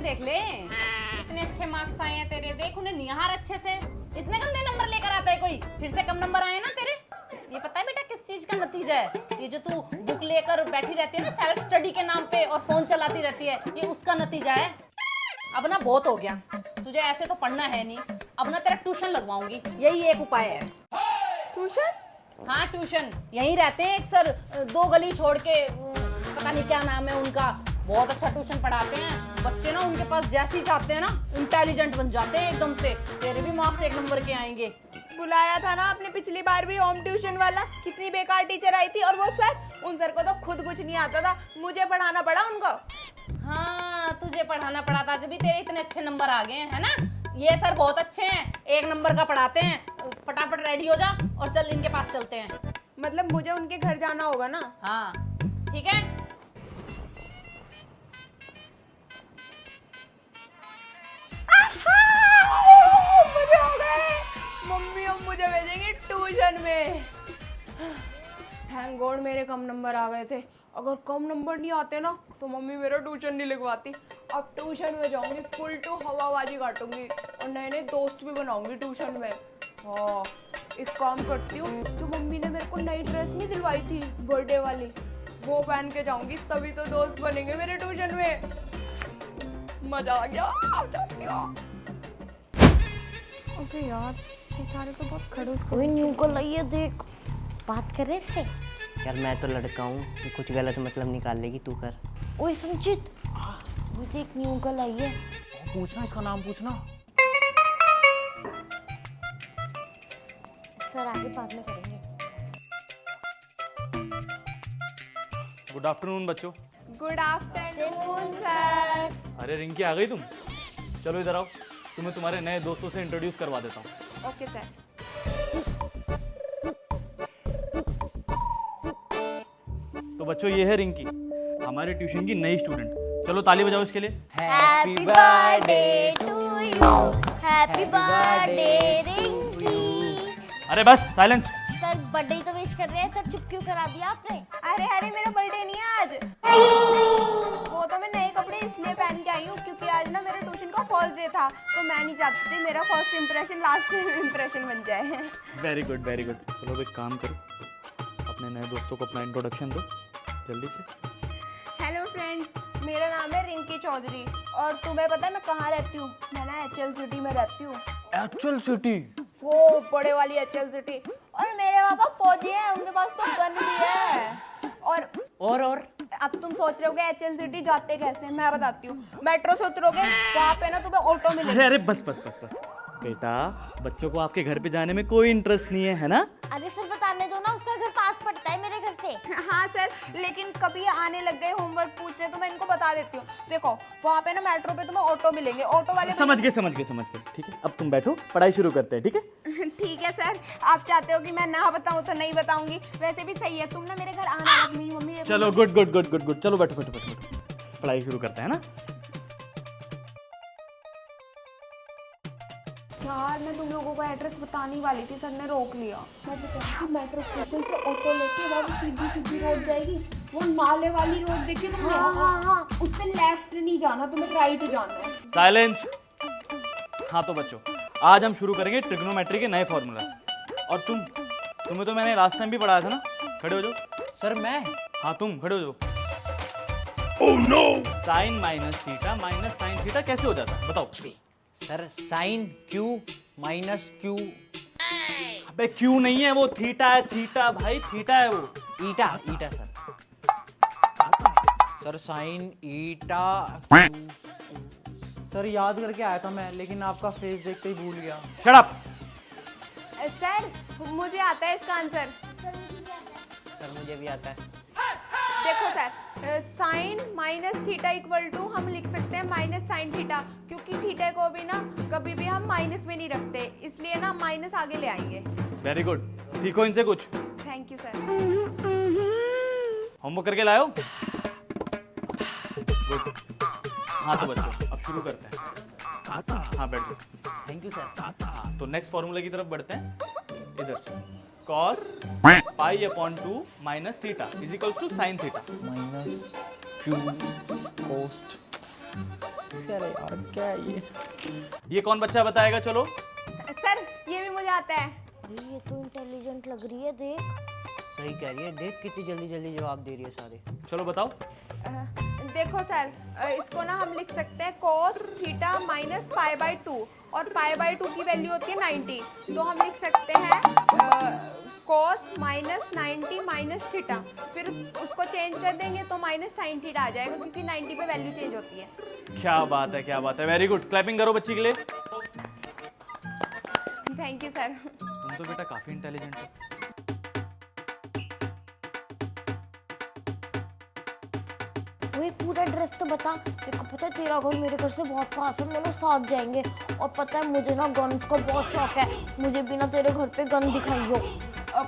देख ले, इतने अच्छे मार्क्स आए हैं तेरे, देख उन्हें निहार अच्छे से। इतने गंदे नंबर लेकर आता है कोई, फिर से कम नंबर आए ना तेरे। ये पता है बेटा किस चीज का नतीजा है? ये जो तू बुक लेकर बैठी रहती है ना सेल्फ स्टडी के नाम पे और फोन चलाती रहती है, ये उसका नतीजा है। अब ना बहुत हो गया, तुझे ऐसे तो पढ़ना है नहीं, अब ना तेरा ट्यूशन लगवाऊंगी, यही एक उपाय है। ट्यूशन? हाँ ट्यूशन, यहीं रहते हैं एक सर, 2 गली छोड़ के, पता नहीं क्या नाम है उनका, बहुत अच्छा ट्यूशन पढ़ाते हैं। बच्चे ना उनके पास जैसे ही जाते हैं ना इंटेलिजेंट बन जाते हैं एकदम से। तेरे भी मार्क्स 1 नंबर के आएंगे। बुलाया था ना आपने पिछली बार भी होम ट्यूशन वाला, कितनी बेकार टीचर आई थी। और वो सर, उन सर को तो खुद कुछ नहीं आता था, मुझे पढ़ाना पड़ा उनको। हाँ तुझे पढ़ाना पड़ा था, जब भी तेरे इतने अच्छे नंबर आ गए हैं, है ना। ये सर बहुत अच्छे हैं, 1 नंबर का पढ़ाते हैं। फटाफट रेडी हो जा और चल इनके पास चलते हैं। मतलब मुझे उनके घर जाना होगा ना? हाँ ठीक है। मुझे हो गए, मम्मी अब मुझे भेजेंगी ट्यूशन में। थैंक गॉड मेरे कम नंबर आ गए थे। अगर कम नंबर नहीं आते ना तो मम्मी मेरा ट्यूशन नहीं लिखवाती। अब ट्यूशन में जाऊंगी, फुल टू हवाबाजी काटूंगी और नए नए दोस्त भी बनाऊंगी ट्यूशन में। हाँ एक काम करती हूँ, जो मम्मी ने मेरे को नई ड्रेस नहीं दिलवाई थी बर्थडे वाली, वो पहन के जाऊंगी, तभी तो दोस्त बनेंगे मेरे ट्यूशन में। मजा आ गया, जाती हूँ। अबे यार ये सारे तो बहुत खड़ूस कोई न्यू को लाइए, देख बात कर रहे इससे। यार मैं तो लड़का हूँ, कुछ गलत मतलब निकाल लेगी, तू कर। ओए संचित, वो देख न्यू को लाइए। पूछना, इसका नाम पूछना। सर आगे बाद में करेंगे। गुड आफ्टरनून बच्चों। Good afternoon sir. अरे रिंकी आ गई तुम, चलो इधर आओ, तुम्हें तुम्हारे नए दोस्तों से इंट्रोड्यूस करवा देता हूँ। Okay sir. तो बच्चों ये है रिंकी, हमारे ट्यूशन की नई स्टूडेंट। चलो ताली बजाओ इसके लिए। Happy birthday to you, happy birthday Rinki. अरे बस साइलेंस। सर बर्थडे तो विश कर रहे हैं, सर चुप क्यों करा दिया आपने? अरे अरे मेरा बर्थडे नहीं है आज। वो तो मैं नए कपड़े इसलिए पहन के आई हूँ क्योंकि आज ना मेरे ट्यूशन का फर्स्ट डे था, तो मैं नहीं चाहती थी मेरा फर्स्ट इंप्रेशन लास्ट इंप्रेशन बन जाए। Very good very good. चलो एक काम करो, अपने नए दोस्तों को अपना इंट्रोडक्शन दो जल्दी से। हेलो फ्रेंड्स, मेरा नाम है रिंकी चौधरी और तुम्हें पता है मैं कहाँ रहती हूँ? मैं ना HL सिटी में रहती हूँ। Actual city? वो बड़े वाली HL सिटी। और मेरे पापा फौजी हैं, उनके पास तो गन भी है। और अब तुम सोच रहे होगे HL सिटी जाते कैसे, मैं बताती हूँ। मेट्रो से उतरोगे, वहाँ पे ना तुम्हें ऑटो मिलेगा। अरे बस बस बस बस बेटा, बच्चों को आपके घर पे जाने में कोई इंटरेस्ट नहीं है ना? अरे सर बताने दो ना, उसका घर पास पड़ता है मेरे घर से। हाँ सर, लेकिन कभी आने लग गए होमवर्क पूछने तो मैं इनको बता देती हूँ। देखो वहाँ पे ना मेट्रो पे तुम्हें ऑटो मिलेंगे, ऑटो वाले समझ गए ठीक है। अब तुम बैठो, पढ़ाई शुरू करते हैं, ठीक है? ठीक है सर, आप चाहते हो कि मैं ना बताऊँ तो नहीं बताऊंगी, वैसे भी सही है। तुम ना मेरे घर आना, मेरी मम्मी। चलो good good good good good, चलो बैठो बैठो बैठो, पढ़ाई शुरू करते हैं ना। यार मैं तुम लोगों को एड्रेस बताने वाली थी, सर ने रोक लिया। मैं बताऊँ कि मेट्रो स्टेशन से ऑटो लेके वहाँ सीधी सीधी रोड जाएगी, वो नाले वाली रोड देखिए तुमने? हाँ, उससे लेफ्ट नहीं जाना, तुम्हें राइट जाना है। साइलेंस। हाँ तो बच्चों, आज हम शुरू करेंगे ट्रिग्नोमेट्री के नए फॉर्मूलाज। और तुम्हें तो मैंने लास्ट टाइम भी पढ़ाया था ना। खड़े हो जाओ। सर मैं? हाँ तुम खड़े हो जाओ। Oh no. Sine minus theta minus sine theta कैसे हो जाता है बताओ? Sir sine Q minus Q. अबे क्यू नहीं है वो, थीटा है, थीटा भाई, थीटा है वो। ईटा ईटा सर। सर साइन ईटा। सर याद करके आया था मैं, लेकिन आपका फेस देखते ही भूल गया। Shut up. सर मुझे आता है इसका आंसर। सर मुझे भी आता है। देखो sir, sine minus theta equal to हम लिख सकते हैं माइनस साइन थीटा, क्योंकि थीटा को भी ना कभी भी हम माइनस में नहीं रखते, इसलिए ना माइनस आगे ले आएंगे। वेरी गुड, सीखो इनसे कुछ। Thank you sir. होमवर्क करके लाओ? गुड। हाँ तो बच्चों अब शुरू करते हैं। हाँ बैठो। Thank you sir. हाँ तो नेक्स्ट फॉर्मूला की तरफ बढ़ते हैं। इधर से cos pi upon 2 minus theta is equal to sine theta. Minus Q cost अरे यार क्या है ये कौन बच्चा बताएगा? चलो सर ये भी मुझे आता है। अरे ये तो इंटेलिजेंट लग रही है, देख। सही कह रही है, देख कितनी जल्दी जल्दी जवाब दे रही है सारे। चलो बताओ। देखो सर, इसको ना हम लिख सकते हैं cos theta minus pi by 2, और पाई बाई 2 की वैल्यू होती है 90, तो हम लिख सकते हैं cos माइनस 90 माइनस थीटा, फिर उसको चेंज कर देंगे तो माइनस साइन थीटा आ जाएगा, क्योंकि 90 पे वैल्यू चेंज होती है। क्या बात है, क्या बात है, वेरी गुड। क्लैपिंग करो बच्ची के लिए। Thank you sir. तुम तो बेटा काफी इंटेलिजेंट हो। वही पूरा एड्रेस तो बता। तेरे को पता है तेरा घर मेरे घर से बहुत पास है, हम दोनों साथ जाएंगे। और पता है मुझे ना गन्स का बहुत शौक है, मुझे भी ना तेरे घर पे गन दिखाइयो।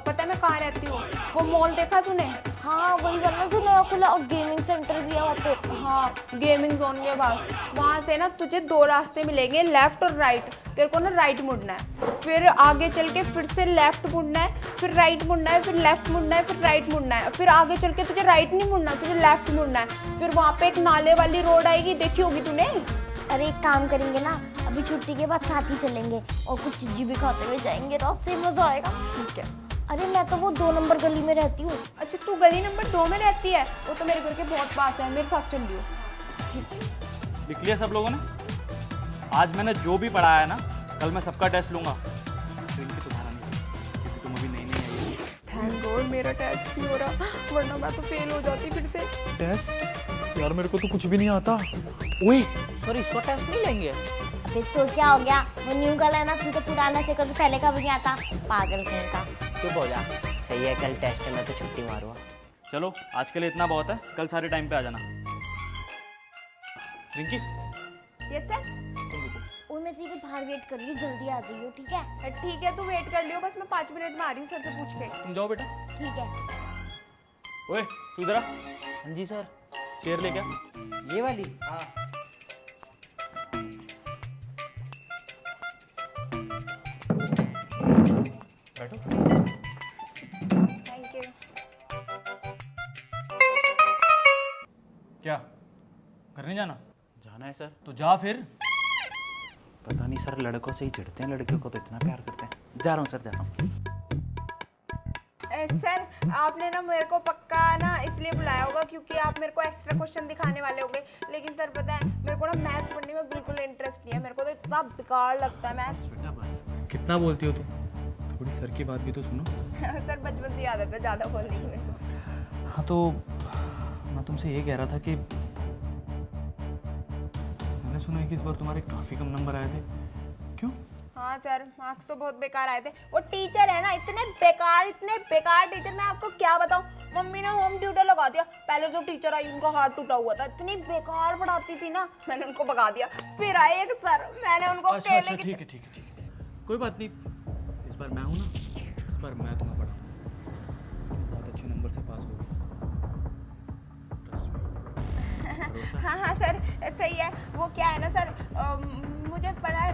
पता है मैं कहाँ रहती हूँ? वो मॉल देखा तूने? हाँ वही वाला जो नया खुला, और गेमिंग सेंटर भी है वहाँ पे। हाँ गेमिंग जोन के पास। वहाँ से ना तुझे 2 रास्ते मिलेंगे, लेफ्ट और राइट। तेरे को ना राइट मुड़ना है, फिर आगे चल के फिर से लेफ्ट मुड़ना है, फिर राइट मुड़ना है, फिर लेफ्ट मुड़ना है, फिर राइट मुड़ना है, फिर आगे चल के तुझे राइट नहीं मुड़ना, तुझे लेफ्ट मुड़ना है। फिर वहाँ पे एक नाले वाली रोड आएगी, देखी होगी तूने। अरे एक काम करेंगे ना, अभी छुट्टी के बाद साथ ही चलेंगे और कुछ चीज़ी भी खाते हुए जाएंगे, रास्ते में मजा आएगा। ठीक है। अरे मैं तो वो 2 नंबर गली में रहती हूँ। अच्छा तू गली नंबर 2 में रहती है? वो तो मेरे घर के बहुत पास है, मेरे साथ चल लियो। लिख लिया सब लोगों ने? आज मैंने जो भी पढ़ाया है ना, कल मैं सबका टेस्ट लूंगा। तो इनकी तुम्हारा नहीं, क्योंकि तुम अभी नई नई आई हो। थैंक गॉड मेरा टेस्ट नहीं हो रहा, वरना मैं तो फेल हो जाती फिर से। टेस्ट? यार मेरे को तो कुछ भी नहीं आता। ओए सर इसको टेस्ट नहीं लेंगे? अबे तो क्या हो गया, वो न्यू गर्ल है ना, तू तो पुराना से तो पहले का भी नहीं आता, पागल कहीं का। चुप हो जा। सही है, कल टेस्ट है, मैं तो छुट्टी मारूंगा। चलो आज के लिए इतना बहुत है, कल सारे टाइम पे आ जाना। Rinki yes sir. और मैं तेरी बाहर वेट कर रही हूँ, जल्दी आ जाइयो, ठीक है? ठीक है तू वेट कर लियो, बस मैं 5 मिनट में आ रही हूँ सर से पूछ के। तुम जाओ बेटा। ठीक है। ओए तू इधर आ, हाँ जी सर। चेयर लेके आ। ये वाली? हाँ। बैठो। Thank you. क्या घर नहीं जाना? जाना है सर। तो जा फिर। पता नहीं सर, लड़कों से ही चिढ़ते हैं, लड़कियों को तो इतना प्यार करते हैं। जा रहा हूँ सर, जा रहा हूँ। सर आपने ना मेरे को पक्का ना इसलिए बुलाया होगा क्योंकि आप मेरे को एक्स्ट्रा क्वेश्चन दिखाने वाले होंगे, लेकिन सर पता है मेरे को ना मैथ्स पढ़ने में बिल्कुल इंटरेस्ट नहीं है, मेरे को तो इतना बेकार लगता है मैथ्स। बेटा बस, कितना बोलती हो तुम? थोड़ी सर की बात भी तो सुनो। सर बचपन से आदत है ज़्यादा बोलने की मेरे को। हाँ तो मैं तुमसे ये कह रहा था कि मैंने सुना है कि इस बार तुम्हारे काफ़ी कम नंबर आए थे, क्यों? हाँ सर मार्क्स तो बहुत बेकार आए थे। वो टीचर है ना इतने बेकार टीचर, मैं आपको क्या बताऊँ। मम्मी ने होम ट्यूटर लगा दिया, पहले जो टीचर आई उनका हाथ टूटा हुआ था, इतनी बेकार पढ़ाती थी ना, मैंने उनको भगा दिया। फिर आए एक सर, मैंने उनको अच्छा अच्छा ठीक है ठीक है ठीक है, कोई बात नहीं। इस बार मैं हूँ ना, इस बार मैं तुम्हें पढ़ाऊँ, बहुत अच्छे नंबर से पास होगी। हाँ हाँ सर सही है। वो क्या है ना सर, मुझे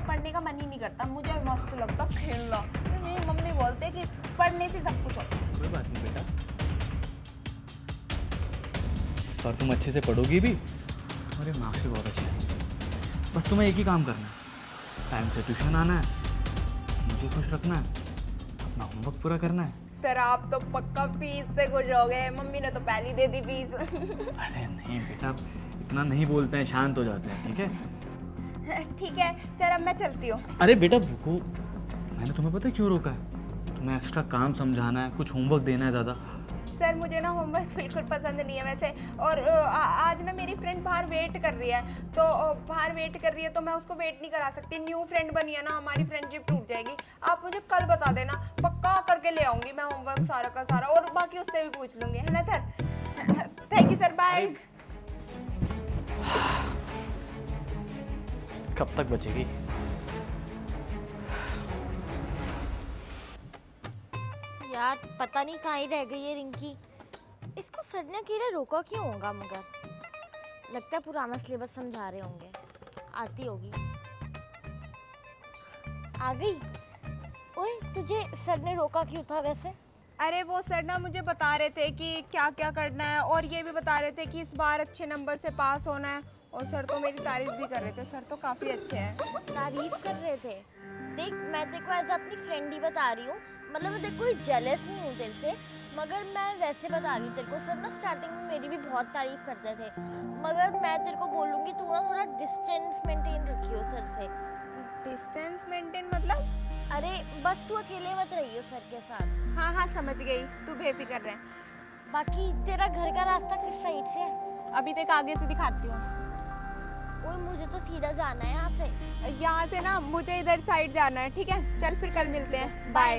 पढ़ने का मन ही नहीं करता, मुझे मस्त लगता खेलना। मेरी मम्मी बोलते कि पढ़ने से सब कुछ होता है। कोई बात नहीं बेटा, इस बार तुम अच्छे से पढ़ोगी भी, तुम्हारे मार्क्स भी बहुत अच्छे हैं। बस तुम्हें एक ही काम करना है, टाइम से ट्यूशन आना है, मुझे खुश रखना है, अपना होमवर्क पूरा करना है। सर आप तो पक्का फीस से खुश हो गए, मम्मी ने तो पहले दे दी फीस। अरे नहीं बेटा, इतना नहीं बोलते हैं, शांत हो जाते हैं, ठीक है? ठीक है सर, अब मैं चलती हूँ। अरे बेटा रुको, मैंने तुम्हें पता है क्यों रोका है? तुम्हें एक्स्ट्रा काम समझाना है, कुछ होमवर्क देना है ज़्यादा। सर मुझे ना होमवर्क बिल्कुल पसंद नहीं है वैसे, और आज ना मेरी फ्रेंड बाहर वेट कर रही है, तो बाहर वेट कर रही है तो मैं उसको वेट नहीं करा सकती। न्यू फ्रेंड बनी है ना, हमारी फ्रेंडशिप टूट जाएगी। आप मुझे कल बता देना, पक्का करके ले आऊँगी मैं होमवर्क सारा का सारा, और बाकी उससे भी पूछ लूँगी, है ना sir? Thank you sir, bye. कब तक बचेगी? यार पता नहीं कहाँ ही रह गई है रिंकी, इसको सर ने अकेले रोका क्यों होगा? मगर लगता है पुराना सिलेबस समझा रहे होंगे, आती होगी। आ गई? ओए तुझे सर ने रोका क्यों था वैसे? अरे वो सर ना मुझे बता रहे थे कि क्या क्या करना है, और ये भी बता रहे थे कि इस बार अच्छे नंबर से पास होना है, और सर तो मेरी तारीफ भी कर रहे थे, सर तो काफ़ी अच्छे हैं। तारीफ कर रहे थे। देख मैं तेरे को एज अपनी फ्रेंड ही बता रही हूँ, मतलब मैं तेरे को जेलस नहीं हूँ तेरे से, मगर मैं वैसे बता रही हूँ तेरे को। सर ना स्टार्टिंग में मेरी भी बहुत तारीफ करते थे, मगर मैं तेरे को बोलूँगी तू ना थोड़ा डिस्टेंस मेंटेन रखियो सर से। डिस्टेंस मेंटेन मतलब? अरे बस तू अकेले मत रहियो सर के साथ। हाँ हाँ समझ गई, तू बेफिक्र रह। बाकी तेरा घर का रास्ता किस साइड से है? अभी तक आगे से दिखाती हूँ। ओए मुझे तो सीधा जाना है यहाँ से। यहाँ से ना मुझे इधर साइड जाना है, ठीक है? चल फिर कल मिलते हैं, बाय।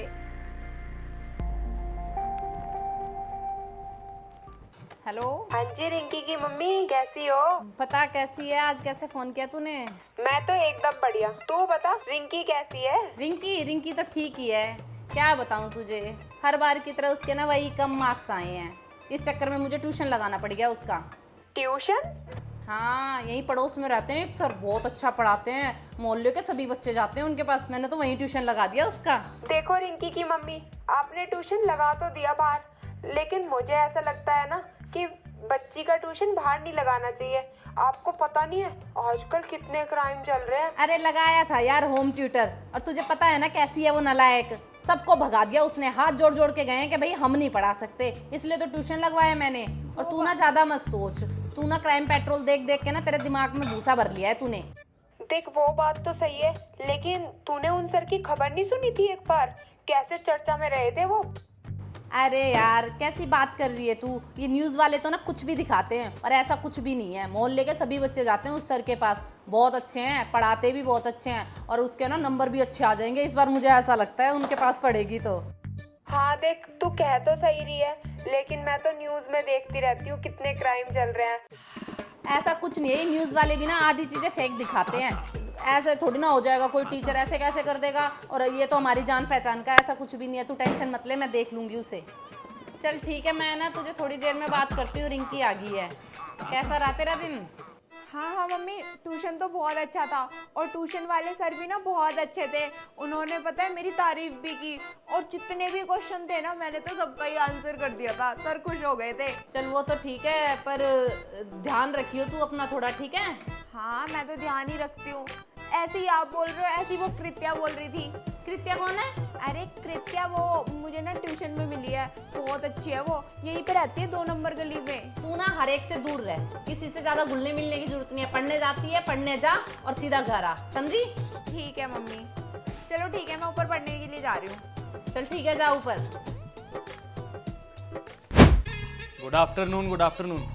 हेलो। हाँ जी रिंकी की मम्मी, कैसी हो? पता कैसी है? आज कैसे फोन किया तूने? मैं तो एकदम बढ़िया, तू बता रिंकी कैसी है? रिंकी तो ठीक ही है, क्या बताऊं तुझे। हर बार की तरह उसके ना वही कम मार्क्स आए हैं, इस चक्कर में मुझे ट्यूशन लगाना पड़ गया उसका। ट्यूशन? हाँ, यहीं पड़ोस में रहते हैं एक सर, बहुत अच्छा पढ़ाते हैं, मोहल्ले के सभी बच्चे जाते हैं उनके पास। मैंने तो वहीं ट्यूशन लगा दिया उसका। देखो रिंकी की मम्मी, आपने ट्यूशन लगा तो दिया बाहर, लेकिन मुझे ऐसा लगता है ना कि बच्ची का ट्यूशन बाहर नहीं लगाना चाहिए। आपको पता नहीं है आजकल कितने क्राइम चल रहे हैं। अरे लगाया था यार होम ट्यूटर, और तुझे पता है ना कैसी है वो नालायक, सबको भगा दिया उसने। हाथ जोड़ जोड़ के गए कि भाई हम नहीं पढ़ा सकते, इसलिए तो ट्यूशन लगवाया मैंने। और तू ना ज्यादा मत सोच, तू ना क्राइम पेट्रोल देख देख के ना तेरे दिमाग में भूसा भर लिया है तूने। देख वो बात तो सही है, लेकिन तूने उन सर की खबर नहीं सुनी थी एक बार, कैसे चर्चा में रहे थे वो? अरे यार कैसी बात कर रही है तू, ये न्यूज़ वाले तो ना कुछ भी दिखाते हैं, और ऐसा कुछ भी नहीं है। मोहल्ले के सभी बच्चे जाते हैं उस सर के पास, बहुत अच्छे हैं, पढ़ाते भी बहुत अच्छे हैं, और उसके ना नंबर भी अच्छे आ जाएंगे इस बार, मुझे ऐसा लगता है उनके पास पढ़ेगी तो। हाँ देख तू कह तो सही रही है, लेकिन मैं तो न्यूज़ में देखती रहती हूँ कितने क्राइम चल रहे हैं। ऐसा कुछ नहीं है, ये न्यूज़ वाले भी ना आधी चीज़ें फेक दिखाते हैं। ऐसे थोड़ी ना हो जाएगा, कोई टीचर ऐसे कैसे कर देगा, और ये तो हमारी जान पहचान का, ऐसा कुछ भी नहीं है। तू टेंशन मत ले, मैं देख लूँगी उसे। चल ठीक है, मैं ना तुझे थोड़ी देर में बात करती हूँ, रिंकी आ गई है। कैसा रहा तेरा दिन? हाँ हाँ मम्मी, ट्यूशन तो बहुत अच्छा था, और ट्यूशन वाले सर भी ना बहुत अच्छे थे। उन्होंने पता है मेरी तारीफ भी की, और जितने भी क्वेश्चन थे ना मैंने तो सबका ही आंसर कर दिया था, सर खुश हो गए थे। चल वो तो ठीक है, पर ध्यान रखियो तू अपना थोड़ा, ठीक है? हाँ मैं तो ध्यान ही रखती हूँ। ऐसे ही आप बोल रहे हो, ऐसी वो कृत्या बोल रही थी। कृत्या कौन है? अरे कृत्या वो मुझे ना ट्यूशन में मिली है, बहुत अच्छी है वो, यहीं पे रहती है 2 नंबर गली में। तू ना हर एक से दूर रह, किसी से ज्यादा घुलने मिलने की जरूरत नहीं है। पढ़ने जाती है, पढ़ने जा और सीधा घर आ, समझी? ठीक है मम्मी, चलो ठीक है, मैं ऊपर पढ़ने के लिए जा रही हूँ। चल ठीक है, जा ऊपर। Good afternoon, good afternoon.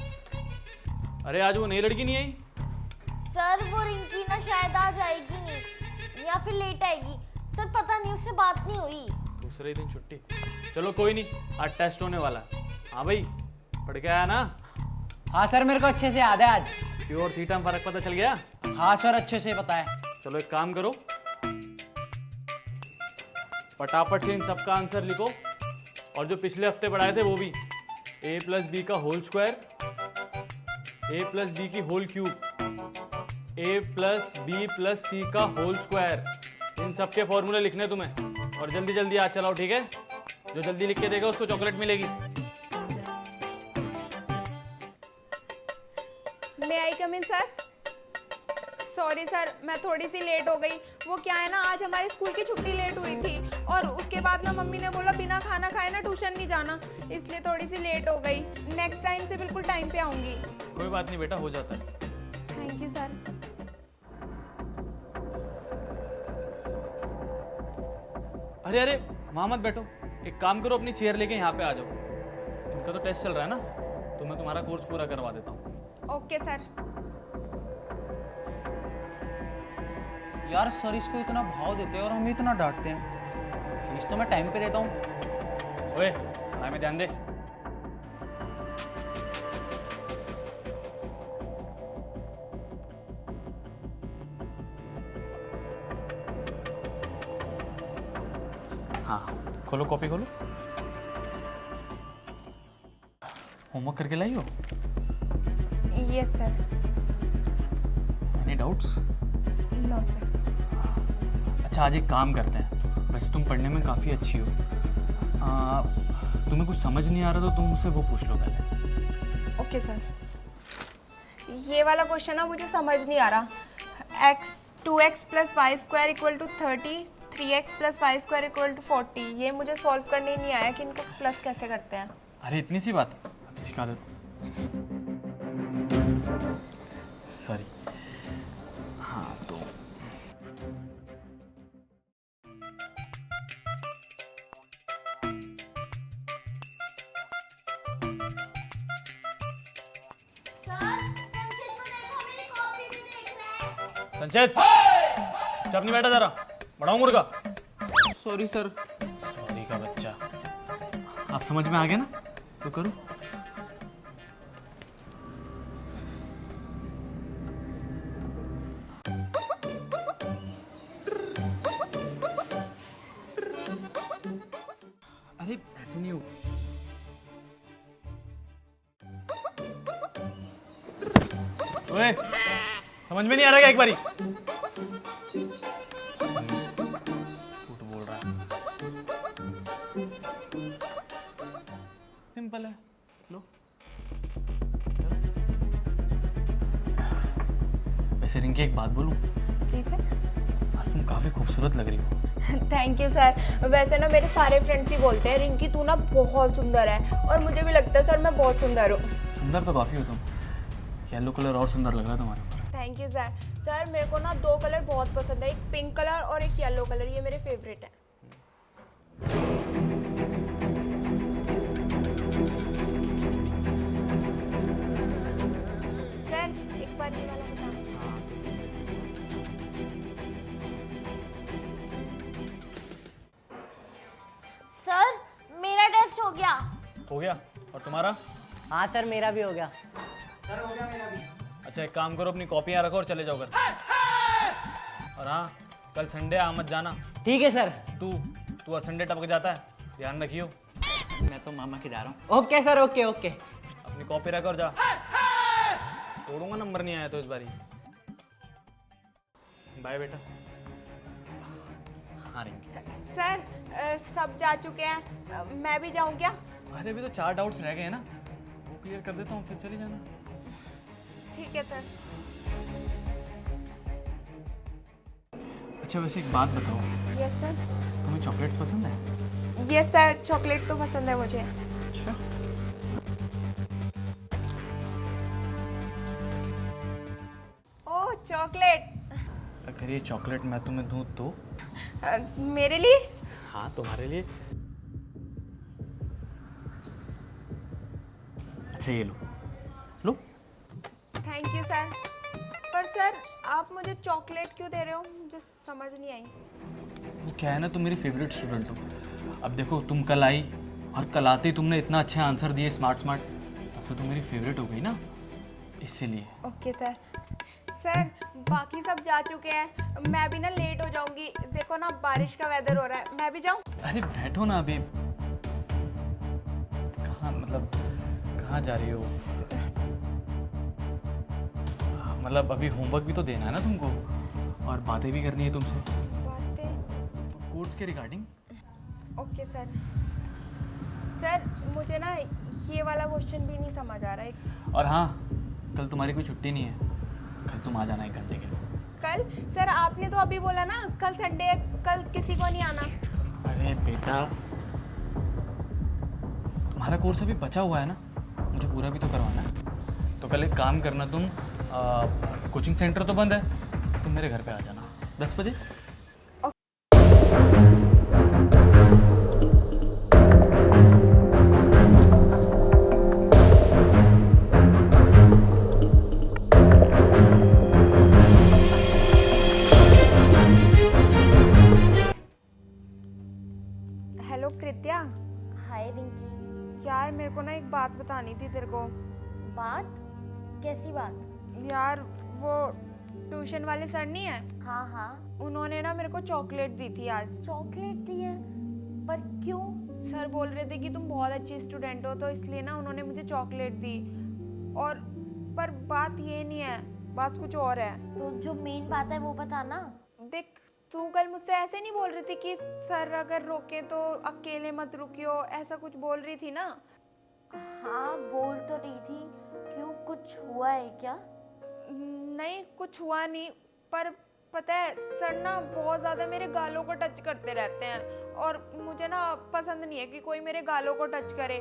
अरे आज वो नई लड़की नहीं आई? सर वो रिंकी ना शायद आज आएगी नहीं, या फिर लेट आएगी सर, पता नहीं, उससे बात नहीं हुई। दूसरे ही दिन छुट्टी। चलो कोई नहीं, आज टेस्ट होने वाला है। हाँ भाई, पढ़ के आया ना? हाँ सर, मेरे को अच्छे से याद है आज। क्यों, और थीटा में फर्क पता चल गया? हाँ सर, अच्छे से पता है। चलो एक काम करो, फटाफट से इन सबका आंसर लिखो, और जो पिछले हफ्ते पढ़ाए थे वो भी। a + b का होल स्क्वायर, a + b की whole cube, a + b + c का होल स्क्वायर, इन सब के फॉर्मूले लिखने तुम्हें। और जल्दी जल्दी आज चलाओ, ठीक है? जो जल्दी लिख के देगा उसको चॉकलेट मिलेगी। मे आई कम इन सर? सॉरी सर, मैं थोड़ी सी लेट हो गई। वो क्या है ना, आज हमारे स्कूल की छुट्टी लेट हुई थी, और उसके बाद ना मम्मी ने बोला बिना खाना खाए ना ट्यूशन नहीं जाना, इसलिए थोड़ी सी लेट हो गई। नेक्स्ट टाइम से बिल्कुल टाइम पे आऊँगी। कोई बात नहीं बेटा, हो जाता है। Thank you sir. अरे अरे वहाँ मत बैठो, एक काम करो, अपनी चेयर लेके यहाँ पे आ जाओ। इनका तो टेस्ट चल रहा है ना, तो मैं तुम्हारा कोर्स पूरा करवा देता हूँ। Okay sir. यार सर इसको इतना भाव देते हैं और हमें इतना डांटते हैं। फीस तो मैं टाइम पे देता हूँ। ओए पढ़ाई में ध्यान दे। हाँ खोलो, कॉपी खोलो। होमवर्क करके लाई हो? Yes sir. Any doubts? No sir. अच्छा आज एक काम करते हैं, वैसे तुम पढ़ने में काफ़ी अच्छी हो, तुम्हें कुछ समझ नहीं आ रहा तो तुम मुझसे वो पूछ लो पहले। Okay sir. ये वाला क्वेश्चन ना मुझे समझ नहीं आ रहा। x 2x plus Y square equal to 30, 3x plus Y square equal to 40, ये मुझे सॉल्व करने नहीं आया कि इनको प्लस कैसे करते हैं। अरे इतनी सी बात, अब सिखा दो। सॉरी। हाँ तो संचित, चुप नहीं बैठा जरा, बढ़ाऊं मुर्गा। Sorry sir. सॉरी का बच्चा। आप समझ में आ गया ना, तो करो। अरे ऐसे नहीं होगा। ओए, समझ में नहीं आ रहा क्या एक बारी? झूठ बोल रहा है। सिंपल है, लो। वैसे रिंकी एक बात बोलूं, जी सर। आज तुम काफी खूबसूरत लग रही हो। Thank you sir. वैसे ना मेरे सारे फ्रेंड्स ही बोलते हैं रिंकी तू ना बहुत सुंदर है, और मुझे भी लगता है सर मैं बहुत सुंदर हूँ। सुंदर तो काफी हो तुम। येलो कलर और सुंदर लग रहा है तुम्हारे ऊपर। Thank you sir. सर मेरे को ना 2 कलर बहुत पसंद है, एक पिंक कलर और एक येलो कलर, ये मेरे फेवरेट है। सर एक बार ये वाला बता। सर मेरा टेस्ट हो गया। हो गया? और तुम्हारा? हाँ सर मेरा भी हो गया। अच्छा एक काम करो, अपनी कॉपियाँ रखो और चले जाओ घर। और हाँ, कल संडे आ मत जाना। ठीक है सर। तू हर संडे टपक जाता है, ध्यान रखियो। मैं तो मामा के जा रहा हूँ। Okay sir, okay okay. अपनी कॉपी रख और जा। तोड़ूंगा नंबर नहीं आया तो इस बारी। बाय बेटा। हाँ रिंकी। सर सब जा चुके हैं, मैं भी जाऊँ क्या? अरे अभी तो 4 डाउट्स रह गए हैं ना, वो क्लियर कर देता हूँ फिर चली जाना। ठीक है सर। अच्छा वैसे एक बात बताओ, यस सर। तुम्हें चॉकलेट्स पसंद है? यस सर, चॉकलेट तो पसंद है मुझे। अच्छा। ओह चॉकलेट। अगर ये चॉकलेट मैं तुम्हें दूँ तो? मेरे लिए? हाँ तुम्हारे लिए। अच्छा ये लो, लो। Thank you sir. पर सर आप मुझे चॉकलेट क्यों दे रहे हो, मुझे समझ नहीं आई। वो क्या है ना, तुम मेरी फेवरेट स्टूडेंट हो। अब देखो तुम कल आई और कल आते ही तुमने इतना अच्छे आंसर दिए, स्मार्ट, अब तो तुम मेरी फेवरेट हो गई ना, इसीलिए। Okay sir. सर बाकी सब जा चुके हैं, मैं भी ना लेट हो जाऊंगी। देखो ना बारिश का वेदर हो रहा है, मैं भी जाऊं? अरे बैठो ना अभी। कहाँ मतलब कहाँ जा रही हो? मतलब अभी होमवर्क भी तो देना है ना तुमको, और बातें भी करनी है तुमसे, बातें? कोर्स के रिगार्डिंग। Okay sir. सर मुझे ना ये वाला क्वेश्चन भी नहीं समझ आ रहा है। और हाँ, कल तुम्हारी कोई छुट्टी नहीं है, कल तुम आ जाना 1 घंटे के लिए। कल? सर आपने तो अभी बोला ना कल संडे है, कल किसी को नहीं आना। अरे बेटा, तुम्हारा कोर्स अभी बचा हुआ है ना, मुझे पूरा भी तो करवाना है। तो कल एक काम करना तुम, कोचिंग सेंटर तो बंद है, तुम मेरे घर पे आ जाना 10 बजे। हेलो कृत्या। हाय रिंकी। यार मेरे को ना एक बात बतानी थी तेरे को। बात? कैसी बात? यार वो ट्यूशन वाले सर नहीं है, हाँ हाँ। उन्होंने ना मेरे को चॉकलेट दी थी आज। चॉकलेट दी है? पर क्यों? सर बोल रहे थे कि तुम बहुत अच्छी स्टूडेंट हो, तो इसलिए ना उन्होंने मुझे चॉकलेट दी। और पर बात ये नहीं है, बात कुछ और है। तो जो मेन बात है वो बताना। देख तू कल मुझसे ऐसे नहीं बोल रही थी कि सर अगर रोके तो अकेले मत रुकियो, ऐसा कुछ बोल रही थी ना? हाँ बोल तो रही थी। क्यों, कुछ हुआ है क्या? नहीं कुछ हुआ नहीं, पर पता है सर ना बहुत ज़्यादा मेरे गालों को टच करते रहते हैं और मुझे ना पसंद नहीं है कि कोई मेरे गालों को टच करे।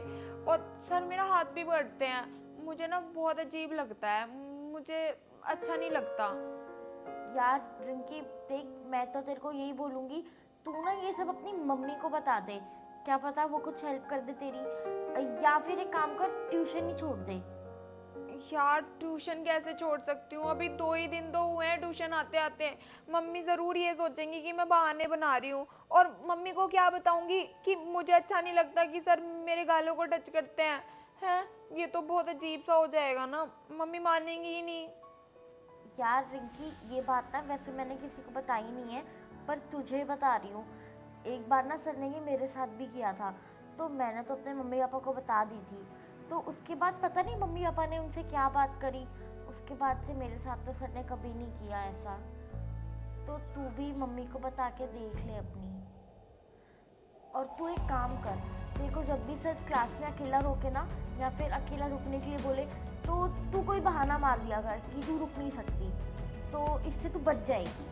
और सर मेरा हाथ भी बढ़ते हैं, मुझे ना बहुत अजीब लगता है, मुझे अच्छा नहीं लगता। यार रिंकी देख, मैं तो तेरे को यही बोलूँगी, तू ना ये सब अपनी मम्मी को बता दे, क्या पता वो कुछ हेल्प कर दे तेरी, या फिर एक काम कर ट्यूशन ही छोड़ दे। यार ट्यूशन कैसे छोड़ सकती हूँ, अभी 2 ही दिन तो हुए हैं ट्यूशन आते आते। मम्मी ज़रूर ये सोचेंगी कि मैं बहाने बना रही हूँ, और मम्मी को क्या बताऊँगी कि मुझे अच्छा नहीं लगता कि सर मेरे गालों को टच करते हैं। ये तो बहुत अजीब सा हो जाएगा ना, मम्मी मानेंगी ही नहीं। यार रिंकी ये बात ना वैसे मैंने किसी को बताई नहीं है, पर तुझे बता रही हूँ। एक बार ना सर ने ये मेरे साथ भी किया था, तो मैंने तो अपने मम्मी पापा को बता दी थी। तो उसके बाद पता नहीं मम्मी पापा ने उनसे क्या बात करी, उसके बाद से मेरे साथ तो सर ने कभी नहीं किया ऐसा। तो तू भी मम्मी को बता के देख ले अपनी। और तू एक काम कर, तेरे को जब भी सर क्लास में अकेला रोके ना, या फिर अकेला रुकने के लिए बोले, तो तू कोई बहाना मार दिया कर कि तू रुक नहीं सकती, तो इससे तू बच जाएगी।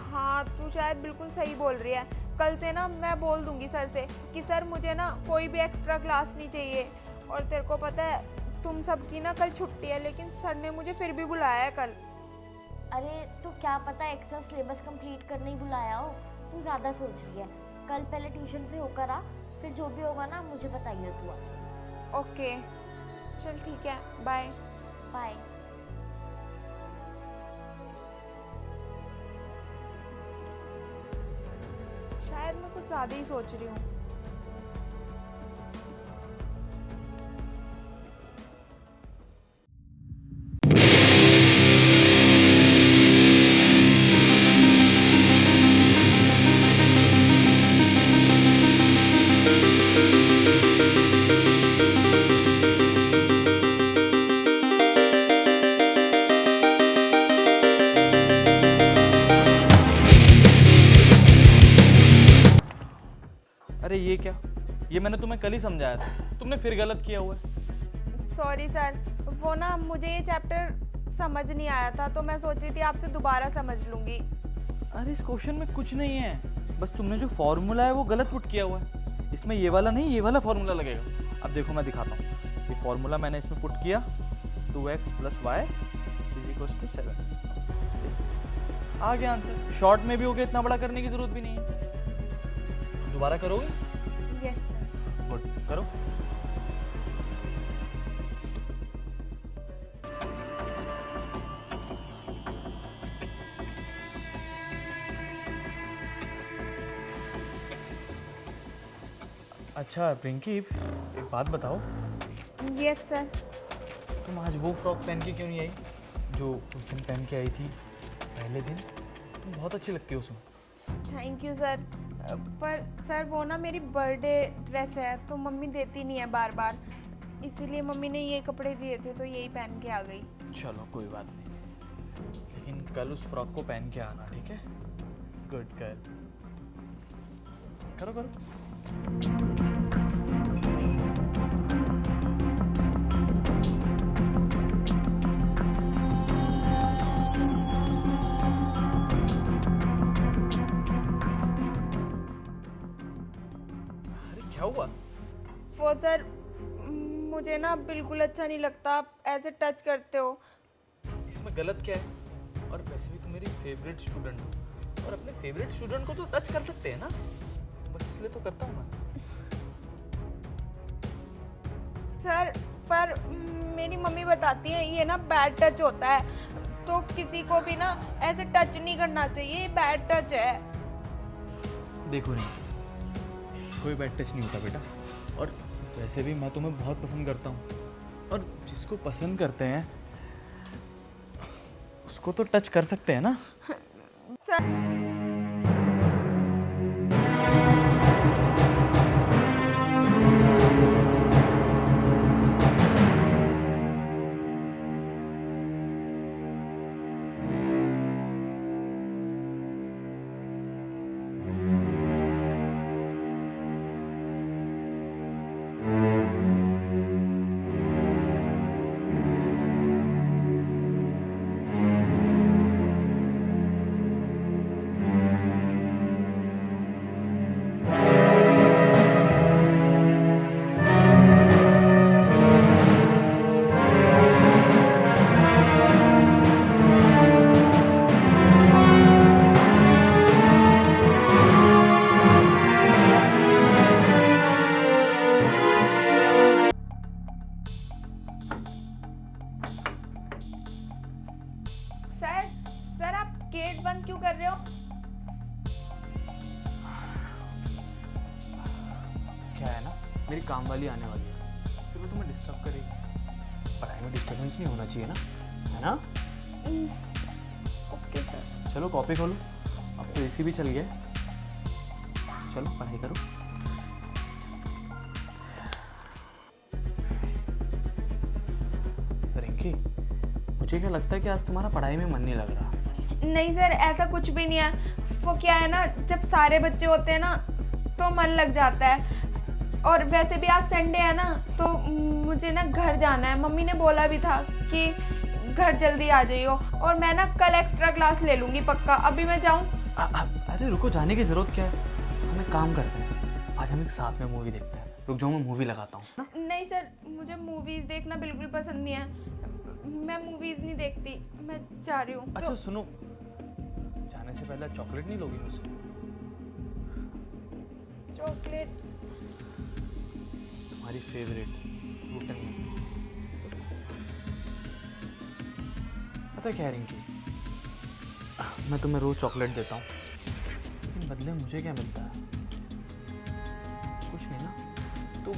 हाँ तू शायद बिल्कुल सही बोल रही है, कल से ना मैं बोल दूंगी सर से कि सर मुझे ना कोई भी एक्स्ट्रा क्लास नहीं चाहिए। और तेरे को पता है तुम सबकी ना कल छुट्टी है, लेकिन सर ने मुझे फिर भी बुलाया है कल। अरे तो क्या पता एक्स्ट्रा सिलेबस कंप्लीट करने ही बुलाया हो, तू ज़्यादा सोच रही है। कल पहले ट्यूशन से होकर आ, फिर जो भी होगा ना मुझे बताइए तू। ओके चल ठीक है, बाय बाय। शायद मैं कुछ ज़्यादा ही सोच रही हूँ। अरे ये क्या, ये मैंने तुम्हें कल ही समझाया था, तुमने फिर गलत किया हुआ है। सॉरी सर, वो ना मुझे ये चैप्टर समझ नहीं आया था, तो मैं सोच रही थी आपसे दोबारा समझ लूँगी। अरे इस क्वेश्चन में कुछ नहीं है, बस तुमने जो फॉर्मूला है वो गलत पुट किया हुआ है। इसमें ये वाला नहीं, ये वाला फॉर्मूला लगेगा। अब देखो मैं दिखाता हूँ, ये फॉर्मूला मैंने इसमें पुट किया, 2x + y = 7। आ गया आंसर, शॉर्ट में भी हो गया, इतना बड़ा करने की जरूरत भी नहीं है। दोबारा करोगे? Yes sir. गुड, करो। अच्छा पिंकी, एक बात बताओ, यस सर। तुम आज वो फ्रॉक पहन के क्यों नहीं आई जो उस दिन पहन के आई थी पहले दिन? तुम बहुत अच्छी लगती हो उसमें। थैंक यू सर, पर सर वो ना मेरी बर्थडे ड्रेस है, तो मम्मी देती नहीं है बार बार, इसीलिए मम्मी ने ये कपड़े दिए थे तो यही पहन के आ गई। चलो कोई बात नहीं, लेकिन कल उस फ्रॉक को पहन के आना, ठीक है? Good girl. करो करो। अरे क्या हुआ? वो सर मुझे ना बिल्कुल अच्छा नहीं लगता आप ऐसे टच करते हो। इसमें गलत क्या है? और वैसे भी तुम मेरी फेवरेट स्टूडेंट हो, और अपने फेवरेट स्टूडेंट को तो टच कर सकते हैं ना, बस इसलिए तो करता हूँ मैं। सर पर मेरी मम्मी बताती है ये ना बैड टच होता है, तो किसी को भी ना ऐसे टच नहीं करना चाहिए, ये बैड टच है। देखो नहीं, कोई बैड टच नहीं होता बेटा, और वैसे भी मैं तुम्हें बहुत पसंद करता हूँ, और जिसको पसंद करते हैं उसको तो टच कर सकते हैं ना। सर मेरी काम वाली आने वाली है, फिर वो तुम्हें डिस्टर्ब करेगी। पढ़ाई में डिस्टर्बेंस नहीं होना चाहिए ना, है ना? Okay sir. चलो कॉपी खोलो, अब तो एसी भी चल गया है। चलो पढ़ाई करो। रिंकी, मुझे क्या लगता है कि आज तुम्हारा पढ़ाई में मन नहीं लग रहा। नहीं सर, ऐसा कुछ भी नहीं है। वो क्या है ना, जब सारे बच्चे होते हैं ना तो मन लग जाता है। और वैसे भी आज संडे है ना, तो मुझे ना घर जाना है। मम्मी ने बोला भी था कि घर जल्दी आ जाइयो, और मैं ना कल एक्स्ट्रा क्लास ले लूंगी पक्का। अभी मैं जाऊं? अरे रुको, जाने की जरूरत क्या है? हम एक काम करते हैं, आज हम एक साथ में मूवी देखते हैं। रुक जाओ, मैं मूवी लगाता हूँ। नहीं सर, मुझे मूवीज देखना बिल्कुल पसंद नहीं है। मैं मूवीज नहीं देखती, मैं जा रही हूँ। अच्छा सुनो, जाने से पहले चॉकलेट नहीं लोगी मुझसे? चॉकलेट? तुम्हारी फेवरेट ग्लूटेन। पता क्या रिंकी, मैं तुम्हें रोज चॉकलेट देता हूँ, लेकिन बदले मुझे क्या मिलता है? कुछ नहीं ना। तो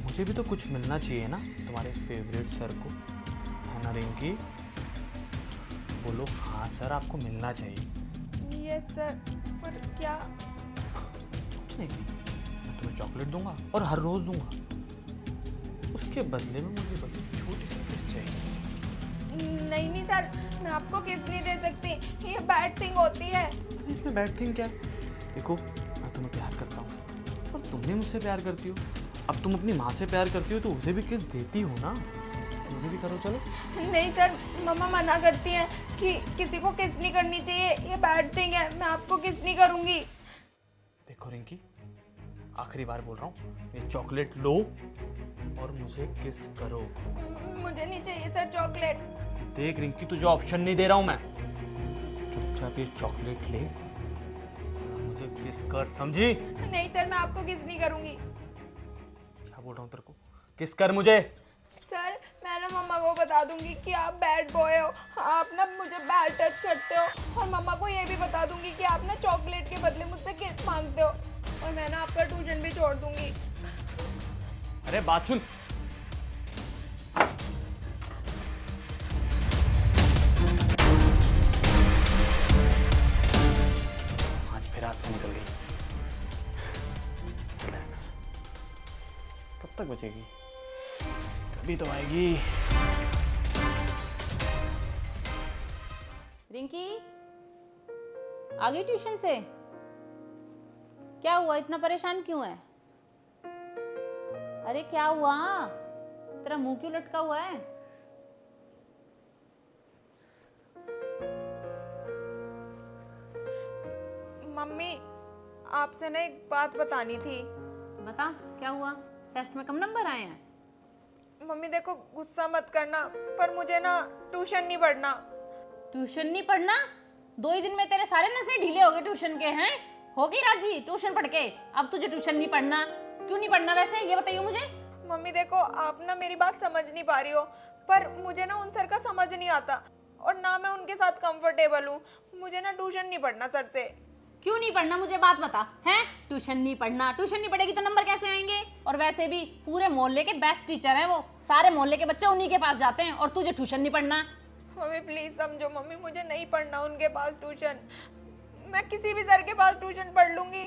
मुझे भी तो कुछ मिलना चाहिए ना तुम्हारे फेवरेट सर को, है ना रिंकी? बोलो हाँ सर, आपको मिलना चाहिए। यस सर, पर क्या? कुछ नहीं, मैं तुम्हें चॉकलेट दूंगा और हर रोज दूंगा। उसके बदले में मुझे बस एक छोटी सी किस चाहिए। नहीं नहीं सर, मैं आपको किस नहीं दे सकती, ये बैड थिंग होती है। अरे इसमें बैड थिंग क्या है? देखो, मैं तुम्हें प्यार करता हूँ और तुम भी मुझसे प्यार करती हो। अब तुम अपनी माँ से प्यार करती हो तो उसे भी किस देती हो ना, मुझे भी करो। चलो। नहीं सर, मम्मा मना करती हैं कि किसी को किस नहीं करनी चाहिए, ये बैड थिंग है। मैं आपको किस नहीं करूँगी। देखो रिंकी, आखिरी बार बोल रहा हूँ, ये चॉकलेट लो और मुझे किस करो। मुझे नहीं चाहिए सर चॉकलेट। देख रिंकी, तुझे ऑप्शन नहीं दे रहा हूँ मैं, चुपचाप ये चॉकलेट ले और मुझे किस कर, समझी? नहीं सर, मैं आपको किस नहीं करूँगी। क्या बोल रहा हूँ तेरे को? किस कर मुझे। सर, मैं ना मम्मा को बता दूंगी कि आप बैड बॉय हो, आप ना मुझे बैड टच करते हो। और मम्मा को ये भी बता दूंगी कि आप ना चॉकलेट के बदले मुझसे किस मांगते हो। और मैं ना आपका ट्यूशन भी छोड़ दूंगी। अरे बात सुन। आज फिर हाथ से निकल गई। रिलैक्स, कब तक बचेगी? कभी तो आएगी। रिंकी आ गई ट्यूशन से? क्या हुआ, इतना परेशान क्यों है? अरे क्या हुआ, तेरा मुंह क्यों लटका हुआ है? मम्मी, आपसे ना एक बात बतानी थी। बता, क्या हुआ? टेस्ट में कम नंबर आए हैं? मम्मी देखो, गुस्सा मत करना, पर मुझे ना ट्यूशन नहीं पढ़ना। ट्यूशन नहीं पढ़ना? 2 ही दिन में तेरे सारे नशे ढीले हो गए ट्यूशन के, हैं? होगी राजी ट्यूशन पढ़ के? अब तुझे ट्यूशन नहीं पढ़ना? क्यों नहीं पढ़ना वैसे, ये बताइए मुझे। मम्मी देखो, आप ना मेरी बात समझ नहीं पा रही हो, पर मुझे ना उन सर का समझ नहीं आता, और ना मैं उनके साथ कंफर्टेबल हूँ। मुझे ना ट्यूशन नहीं पढ़ना सर से। क्यों नहीं पढ़ना, मुझे बात बता। हैं, ट्यूशन नहीं पढ़ना? ट्यूशन नहीं पढ़ेगी तो नंबर कैसे आएंगे? और वैसे भी पूरे मोहल्ले के बेस्ट टीचर हैं वो, सारे मोहल्ले के बच्चे उन्हीं के पास जाते हैं, और तुझे ट्यूशन नहीं पढ़ना? मम्मी प्लीज समझो, मम्मी मुझे नहीं पढ़ना उनके पास ट्यूशन। मैं किसी भी सर के पास ट्यूशन पढ़ लूंगी,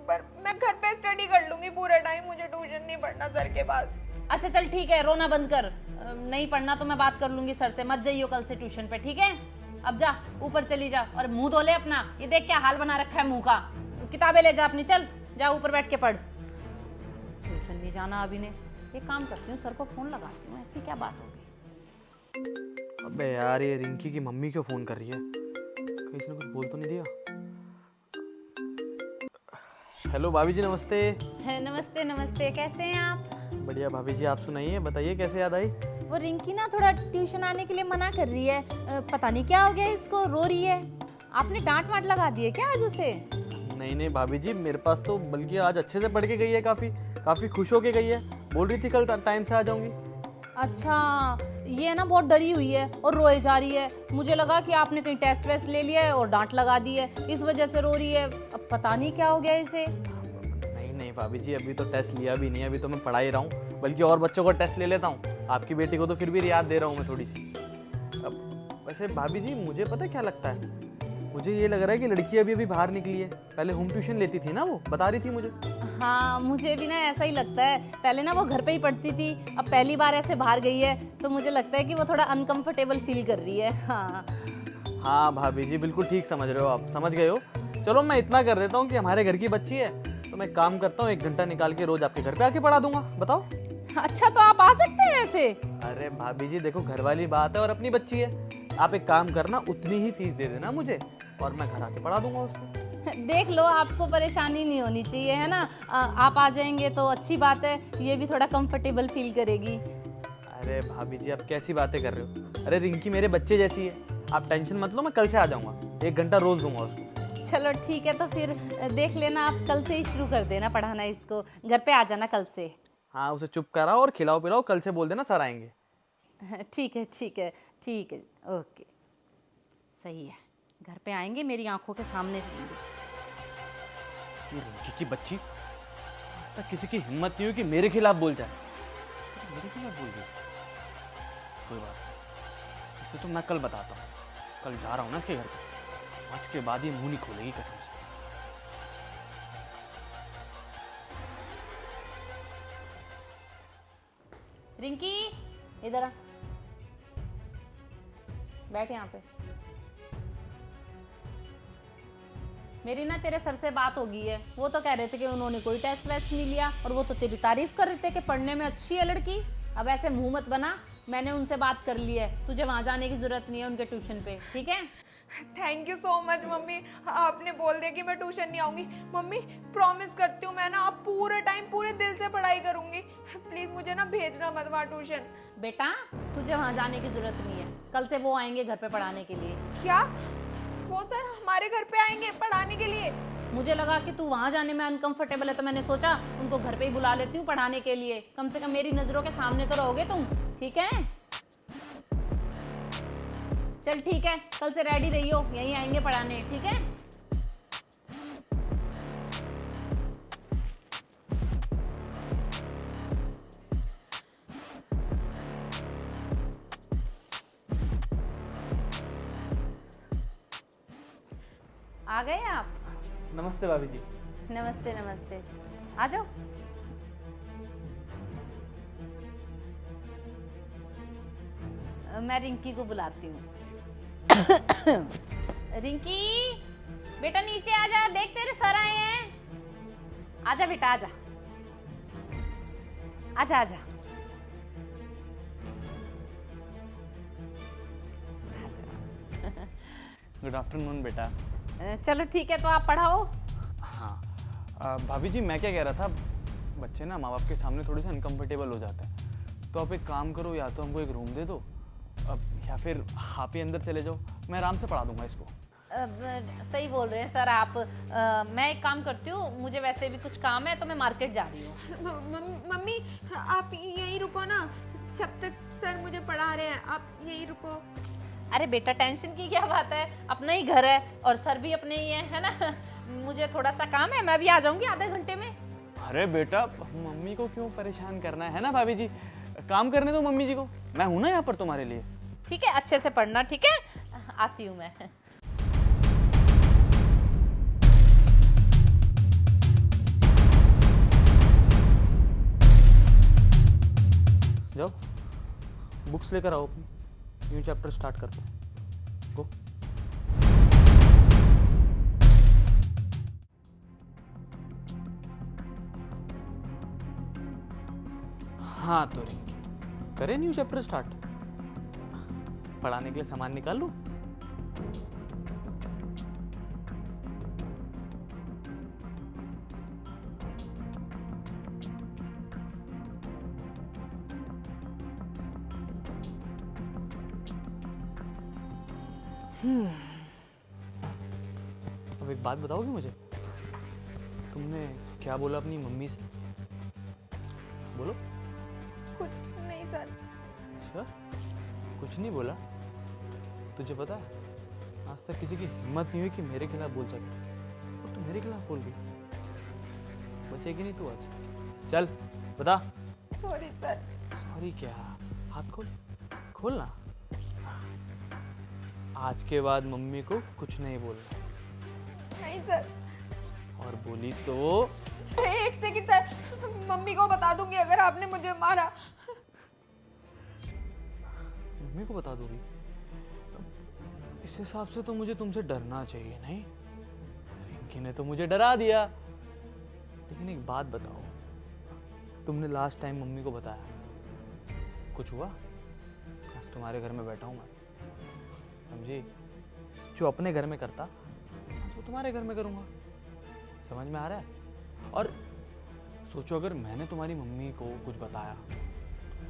पर मैं घर पे स्टडी कर लूंगी पूरा टाइम। मुझे ट्यूशन नहीं पढ़ना सर के पास। अच्छा चल ठीक है, रोना बंद कर। नहीं पढ़ना तो मैं बात कर लूंगी सर से, मत जाइयो कल से ट्यूशन पे, ठीक है? अब जा ऊपर चली जा और मुंह धो ले अपना। ये देख क्या हाल बना रखा है मुंह का। किताबें ले जा अपनी, चल जा ऊपर बैठ के पढ़। ट्यूशन नहीं जाना अभी ने। ये काम करती हूँ, सर को फोन लगाती हूँ, ऐसी क्या बात होगी। अबे यार, ये रिंकी की मम्मी क्यों फोन कर रही है? कहीं इसने कुछ बोल तो नहीं दिया? हेलो भाभी जी, नमस्ते। नमस्ते नमस्ते, कैसे हैं आप? बढ़िया भाभी जी, आप सुनाइए, बताइए कैसे याद आई? वो रिंकी ना थोड़ा ट्यूशन आने के लिए मना कर रही है। पता नहीं क्या हो गया इसको, रो रही है। आपने डांट वाट लगा दी है क्या आज उसे? नहीं नहीं भाभी जी, मेरे पास तो बल्कि आज अच्छे से पढ़ के गई है, काफ़ी खुश होके गई है। बोल रही थी कल टाइम से आ जाऊंगी। अच्छा, ये ना बहुत डरी हुई है और रोए जा रही है। मुझे लगा कि आपने कहीं टेस्ट वेस्ट ले लिया है और डांट लगा दी है, इस वजह से रो रही है। अब पता नहीं क्या हो गया इसे। नहीं नहीं भाभी जी, अभी तो टेस्ट लिया भी नहीं, अभी तो मैं पढ़ा ही रहा हूँ, बल्कि और बच्चों को टेस्ट ले लेता हूँ। आपकी बेटी को तो फिर भी रियायत दे रहा हूँ मैं थोड़ी सी। अब वैसे भाभी जी मुझे पता है क्या लगता है, मुझे ये लग रहा है कि लड़की अभी अभी बाहर निकली है। पहले होम ट्यूशन लेती थी ना, वो बता रही थी मुझे। हाँ मुझे भी ना ऐसा ही लगता है, पहले ना वो घर पे ही पढ़ती थी, अब पहली बार ऐसे बाहर गई है तो मुझे लगता है कि वो थोड़ा अनकंफर्टेबल फील कर रही है। हाँ हाँ भाभी जी बिल्कुल ठीक समझ रहे हो आप, समझ गए हो। चलो मैं इतना कर देता हूँ कि हमारे घर की बच्ची है, तो मैं काम करता हूँ 1 घंटा निकाल के रोज आपके घर पे आके पढ़ा दूंगा। बताओ। अच्छा तो आप आ सकते हैं ऐसे? अरे भाभी जी देखो, घर वाली बात है और अपनी बच्ची है, आप एक काम करना, उतनी ही फीस दे देना मुझे और मैं घर आके पढ़ा दूंगा उसको। देख लो, आपको परेशानी नहीं होनी चाहिए है ना, आप आ जाएंगे तो अच्छी बात है, ये भी थोड़ा कंफर्टेबल फील करेगी। अरे भाभी जी आप कैसी बातें कर रहे हो, अरे रिंकी मेरे बच्चे जैसी है, आप टेंशन मत लो, मैं कल से आ जाऊंगा, 1 घंटा रोज दूंगा उसको। चलो ठीक है, तो फिर देख लेना, आप कल से ही शुरू कर देना पढ़ाना इसको, घर पे आ जाना कल से। हाँ उसे चुप कराओ और खिलाओ पिलाओ, कल से बोल देना सर आएंगे। ठीक है ठीक है ठीक है, ओके सही है, घर पे आएंगे, मेरी आंखों के सामने रहेंगे। ये रिंकी की बच्ची, आज तक किसी की हिम्मत नहीं हुई कि मेरे खिलाफ बोल जाए, मेरे खिलाफ बोल गई। कोई बात नहीं, इसे तो मैं कल बताता हूँ, कल जा रहा हूँ ना इसके घर पे, आज के बाद ये मुंह नहीं खोलेगी कसम से। रिंकी इधर आ, बैठ यहाँ पे। मेरी ना तेरे सर से बात हो गई है, वो तो कह रहे थे कि उन्होंने कोई टेस्ट वेस्ट नहीं लिया, और वो तो तेरी तारीफ कर रहे थे कि पढ़ने में अच्छी है लड़की। अब ऐसे मुंह मत बना, मैंने उनसे बात कर ली है, तुझे वहां जाने की जरूरत नहीं है उनके ट्यूशन पे, ठीक है? Thank you so much mummy, आपने बोल दिया कि मैं ट्यूशन नहीं आऊंगी। मम्मी प्रॉमिस करती हूँ मैं ना अब पूरे टाइम पूरे दिल से पढ़ाई करूंगी, प्लीज मुझे ना भेजना मत वहाँ ट्यूशन। बेटा तुझे वहां जाने की जरूरत नहीं है, कल से वो आएंगे घर पे पढ़ाने के लिए। क्या वो सर हमारे घर पे आएंगे पढ़ाने के लिए? मुझे लगा कि तू वहां जाने में अनकंफर्टेबल है, तो मैंने सोचा उनको घर पे ही बुला लेती हूँ पढ़ाने के लिए, कम से कम मेरी नजरों के सामने तो रहोगे तुम, ठीक है? चल ठीक है, कल से रेडी रहियो, यहीं आएंगे पढ़ाने, ठीक है? आ गए आप? नमस्ते भाभी जी। नमस्ते नमस्ते, आ जाओ। मैं रिंकी को बुलाती हूँ। रिंकी बेटा नीचे आ जा, देख तेरे सर आए हैं, आजा बेटा आजा, आजा आजा। गुड आफ्टरनून बेटा। चलो ठीक है, तो आप पढ़ाओ। हाँ भाभी जी मैं क्या कह रहा था, बच्चे ना माँ बाप के सामने थोड़े से अनकंफर्टेबल हो जाते हैं, तो आप एक काम करो, या तो हमको एक रूम दे दो, या फिर आप ही अंदर चले जाओ, मैं आराम से पढ़ा दूंगा इसको। सही बोल रहे हैं सर आप। मैं एक काम करती हूँ, मुझे वैसे भी कुछ काम है तो मैं मार्केट जा रही हूँ। मम्मी आप यहीं रुको ना, जब तक सर मुझे पढ़ा रहे हैं, आप यहीं रुको। अरे बेटा टेंशन की क्या बात है, अपना ही घर है और सर भी अपने ही है ना। मुझे थोड़ा सा काम है, मैं भी आ जाऊंगी आधे घंटे में। अरे बेटा मम्मी को क्यों परेशान करना है ना भाभी जी, काम करने दो मम्मी जी को, मैं हूं ना यहाँ पर तुम्हारे लिए। ठीक है, अच्छे से पढ़ना, ठीक है? आती हूँ मैं। जाओ बुक्स लेकर आओ, न्यू चैप्टर स्टार्ट करते हैं। गो। हाँ तो रिंकी करें न्यू चैप्टर स्टार्ट, पढ़ाने के लिए सामान निकाल लूं? अब एक बात बताओगे मुझे, तुमने क्या बोला अपनी मम्मी से? बोलो। कुछ नहीं सर। अच्छा कुछ नहीं बोला? तुझे पता है आज तक किसी की हिम्मत नहीं हुई कि मेरे खिलाफ बोल सके, और तू मेरे खिलाफ बोल गई। बचेगी नहीं तू आज। चल बता। Sorry sir. सॉरी क्या? हाथ खोल, खोल ना। आज के बाद मम्मी को कुछ नहीं बोलना, नहीं सर। और बोली तो एक सेकंड सर, मम्मी को बता दूंगी अगर आपने मुझे मारा। मम्मी को बता दूंगी? इस हिसाब से तो मुझे तुमसे डरना चाहिए नहीं? रिंकी ने तो मुझे डरा दिया। लेकिन एक बात बताओ, तुमने लास्ट टाइम मम्मी को बताया, कुछ हुआ? आज तुम्हारे घर में बैठा हूं मैं, समझी? जो अपने घर में करता वो तुम्हारे घर में करूंगा। समझ में आ रहा है? और सोचो अगर मैंने तुम्हारी मम्मी को कुछ बताया,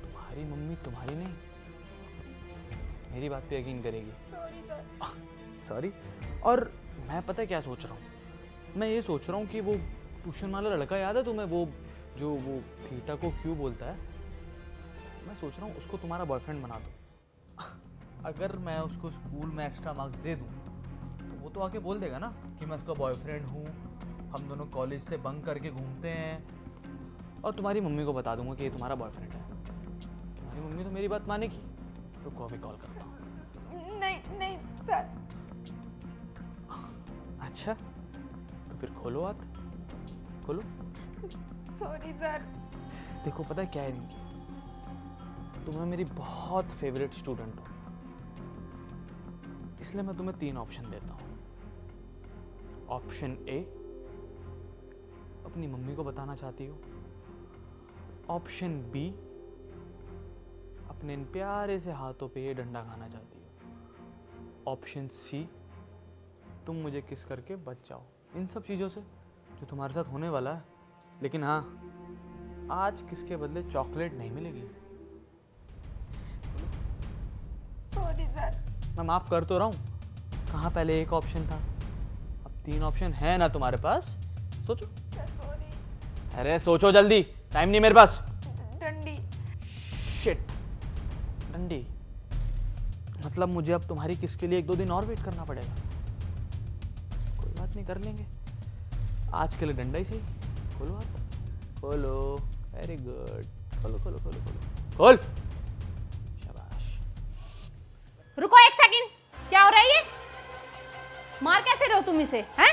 तुम्हारी मम्मी तुम्हारी नहीं, मेरी बात पे यकीन करेगी। Sorry sir. सॉरी। और मैं पता है क्या सोच रहा हूँ? मैं ये सोच रहा हूँ कि वो ट्यूशन वाला लड़का याद है तुम्हें, वो जो वो थीटा को क्यों बोलता है, मैं सोच रहा हूँ उसको तुम्हारा बॉयफ्रेंड बना दूँ। अगर मैं उसको स्कूल में एक्स्ट्रा मार्क्स दे दूँ तो वो तो आके बोल देगा ना कि मैं उसका बॉयफ्रेंड हूँ, हम दोनों कॉलेज से बंक करके घूमते हैं। और तुम्हारी मम्मी को बता दूंगा कि ये तुम्हारा बॉयफ्रेंड है। तुम्हारी मम्मी तो मेरी बात मानेगी। रुको अभी कॉल करता हूँ। नहीं नहीं सर। अच्छा तो फिर खोलो हाथ, खोलो। Sorry sir. देखो पता है क्या है रिंकी, तुम्हें मेरी बहुत फेवरेट स्टूडेंट हो, इसलिए मैं तुम्हें 3 ऑप्शन देता हूँ। ऑप्शन ए, अपनी मम्मी को बताना चाहती हो। ऑप्शन बी, अपने इन प्यारे से हाथों पे ये डंडा खाना चाहती हो। ऑप्शन सी, तुम मुझे किस करके बच जाओ इन सब चीज़ों से जो तुम्हारे साथ होने वाला है। लेकिन हाँ, आज किसके बदले चॉकलेट नहीं मिलेगी। Sorry sir. मैं माफ कर तो रहा हूँ, कहाँ पहले एक ऑप्शन था, अब 3 ऑप्शन है ना तुम्हारे पास। सोचो। सॉरी। अरे सोचो जल्दी, टाइम नहीं मेरे पास। डंडी। शिट, डंडी। मतलब मुझे अब तुम्हारी किस के लिए 1-2 दिन और वेट करना पड़ेगा। कोई बात नहीं, कर लेंगे। आज के लिए डंडा ही सही। खोलो हाथ, खोलो। वेरी गुड, खोलो खोलो खोलो खोलो, खोल। शाबाश। रुको एक सेकंड, क्या हो रहा है ये? मार कैसे रहे हो तुम इसे? हैं?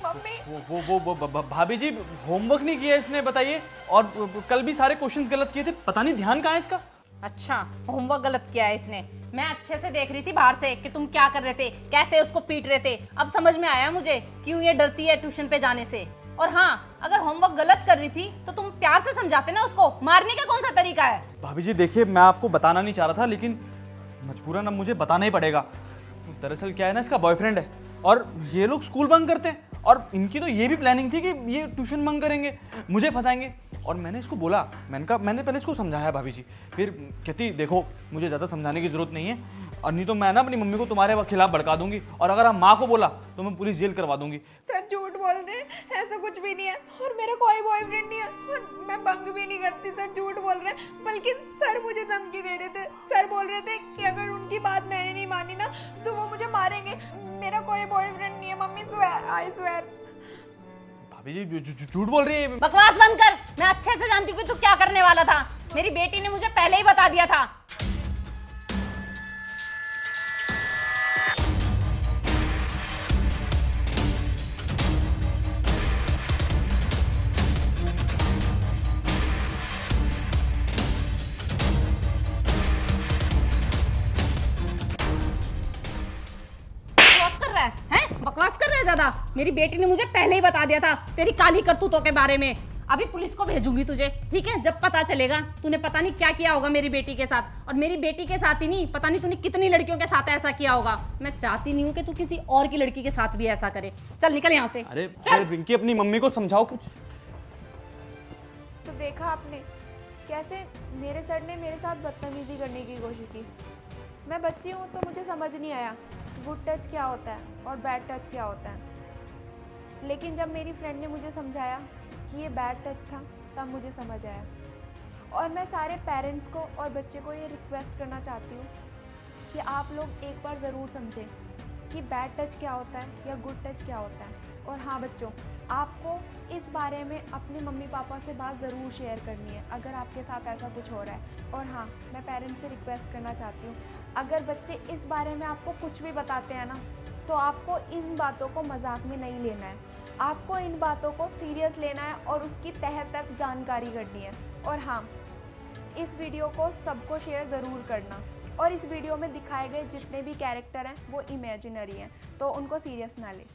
मम्मी। वो भाभी जी, होमवर्क नहीं किया इसने, बताइए। और कल भी सारे क्वेश्चंस गलत किए थे, पता नहीं ध्यान कहाँ है इसका। अच्छा, होमवर्क गलत किया है इसने। मैं अच्छे से देख रही थी बाहर से कि तुम क्या कर रहे थे, कैसे उसको पीट रहे थे। अब समझ में आया मुझे क्यों ये डरती है ट्यूशन पे जाने से। और हाँ, अगर होमवर्क गलत कर रही थी तो तुम प्यार से समझाते ना उसको। मारने का कौन सा तरीका है? भाभी जी देखिए, मैं आपको बताना नहीं चाह रहा था, लेकिन मजबूरन अब मुझे बताना ही पड़ेगा। दरअसल क्या है ना, इसका बॉयफ्रेंड है और ये लोग स्कूल बंक करते हैं, और इनकी तो ये भी प्लानिंग थी कि ये ट्यूशन बंक करेंगे, मुझे फंसाएंगे। और मैंने इसको बोला, मैंने पहले इसको समझाया भाभी जी, फिर कहती देखो मुझे ज़्यादा समझाने की ज़रूरत नहीं है, और नहीं तो मैं ना अपनी मम्मी को तुम्हारे खिलाफ भड़का दूंगी, और अगर आप माँ को बोला तो मैं पुलिस जेल करवा दूंगी। सर झूठ बोल रहे हैं, ऐसा कुछ भी नहीं है, और मेरा कोई बॉयफ्रेंड नहीं है, और मैं बंक भी नहीं करती। सर झूठ बोल रहे हैं, बल्कि सर मुझे धमकी दे रहे थे। सर बोल रहे थे कि अगर उनकी बात मैंने नहीं मानी ना तो वो मुझे मारेंगे। मेरा कोई बॉयफ्रेंड नहीं है मम्मी, स्वेयर, आई स्वेयर। भाभी जी झूठ बोल रही है। बकवास बंद कर। मैं अच्छे से जानती हूँ कि तू क्या करने वाला था। मेरी बेटी ने मुझे पहले ही बता दिया था। बकवास कर रहा है, हैं? बकवास कर रहा है ज्यादा। मेरी बेटी ने मुझे पहले ही बता दिया था तेरी काली करतूतों के बारे में। अभी पुलिस को भेजूंगी तुझे, ठीक है? जब पता चलेगा तूने पता नहीं क्या किया होगा मेरी बेटी के साथ, और मेरी बेटी के साथ ही नहीं, पता नहीं तूने कितनी लड़कियों के साथ ऐसा किया होगा। मैं चाहती नहीं हूँ कि तू किसी और की लड़की के साथ भी ऐसा करे। चल निकल यहाँ से। अरे रिंकी, अपनी मम्मी को समझाओ कुछ। तो देखा आपने कैसे मेरे सर ने मेरे साथ बदतमीजी करने की कोशिश की। मैं बच्ची हूँ तो मुझे समझ नहीं आया गुड टच क्या होता है और बैड टच क्या होता है, लेकिन जब मेरी फ्रेंड ने मुझे समझाया कि ये बैड टच था तब मुझे समझ आया। और मैं सारे पेरेंट्स को और बच्चे को ये रिक्वेस्ट करना चाहती हूँ कि आप लोग एक बार ज़रूर समझें कि बैड टच क्या होता है या गुड टच क्या होता है। और हाँ बच्चों, आपको इस बारे में अपने मम्मी पापा से बात ज़रूर शेयर करनी है अगर आपके साथ ऐसा कुछ हो रहा है। और हाँ, मैं पेरेंट्स से रिक्वेस्ट करना चाहती हूँ, अगर बच्चे इस बारे में आपको कुछ भी बताते हैं ना, तो आपको इन बातों को मजाक में नहीं लेना है, आपको इन बातों को सीरियस लेना है और उसकी तह तक जानकारी करनी है। और हाँ, इस वीडियो को सबको शेयर ज़रूर करना। और इस वीडियो में दिखाए गए जितने भी कैरेक्टर हैं वो इमेजिनरी हैं, तो उनको सीरियस ना लें।